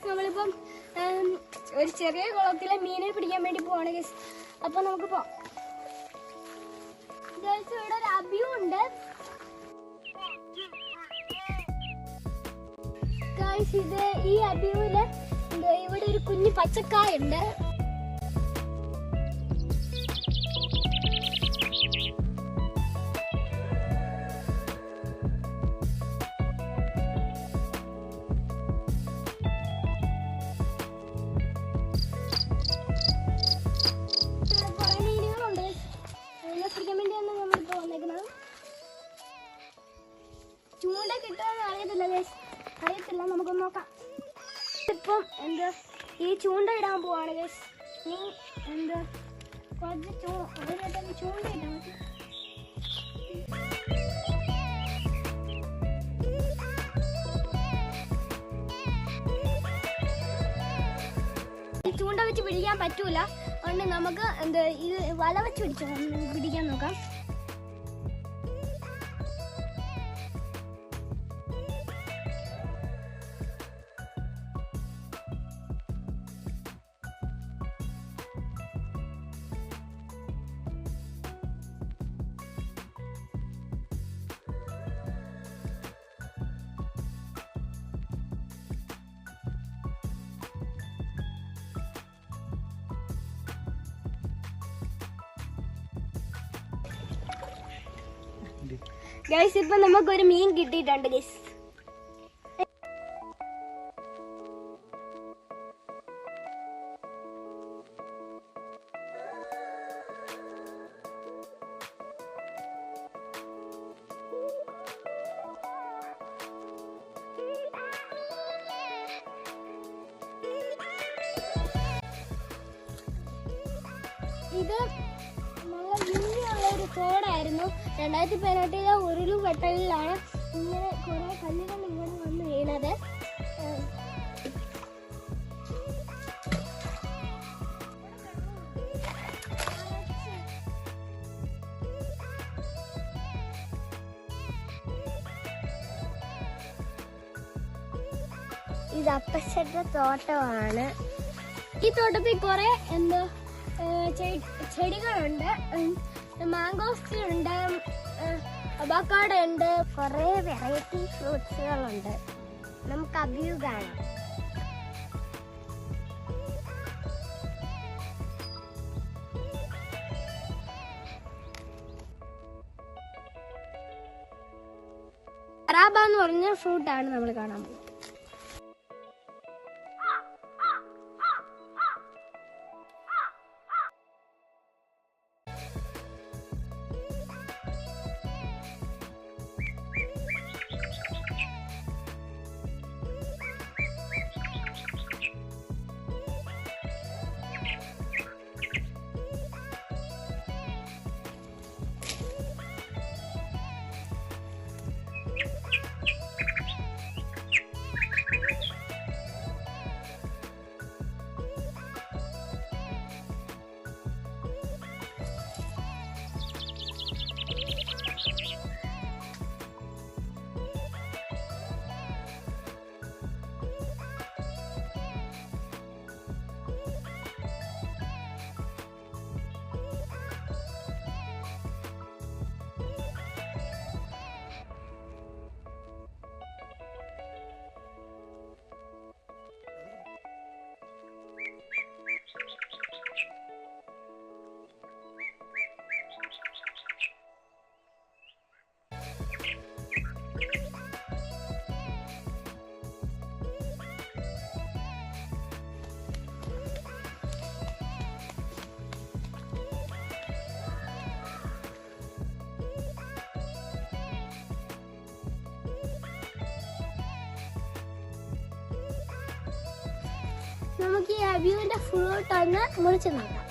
നമ്മളിപ്പം ഒരു ചെറിയ കുളത്തിലെ മീനെ പിടിക്കാൻ വേണ്ടി പോവാണ് ഗൈസ്. അപ്പൊ നമുക്ക് പോവാം. ഇവിടെ ഒരു അബിയും ഉണ്ട് ഗൈസ്. ഇത് ഈ അബിയൂല് ഇവിടെ ഒരു കുഞ്ഞു പച്ചക്കായ ഉണ്ട്. ചൂണ്ട കിട്ടുമെന്ന് അറിയത്തില്ല, നമുക്കൊന്ന് നോക്കാം. ഇപ്പം ഈ ചൂണ്ട ഇടാൻ പോവാണ് ഗൈസ്. നീ കുറച്ച് ചൂണ്ട ഇട്ടാൽ മതി. ചൂണ്ട വെച്ച് പിടിക്കാൻ പറ്റൂല, അതുകൊണ്ട് നമുക്ക് ഇത് വല വെച്ച് പിടിക്കാൻ നോക്കാം. ഗൈസ്, ഇപ്പൊ നമുക്കൊരു മീൻ കിട്ടിയിട്ടുണ്ട് ഗൈസ്. ഇത് ഒരു തോടായിരുന്നു. 2018 ഉരുൾപൊട്ടലിലാണ് ഇങ്ങനെ കുറെ കല്ലുകൾ ഇങ്ങനെ വന്ന് വീണത്. ഇത് അപ്പച്ചന്റെ തോട്ടമാണ്. ഈ തോട്ടത്തിൽ കുറെ ചെടികളുണ്ട്. മാംഗോസ് ഉണ്ട്, അവക്കാഡോ ഉണ്ട്, കുറെ വെറൈറ്റി ഫ്രൂട്ട്സുകളുണ്ട്. നമുക്ക് അബിയു കാണാം. റാബ എന്ന് പറഞ്ഞ ഫ്രൂട്ടാണ് നമ്മൾ കാണാൻ പോകുന്നത്. നമുക്ക് ഈ അബിയുവിന്റെ ഫ്രൂട്ട് ഒന്ന് മുറിച്ച് നോക്കാം.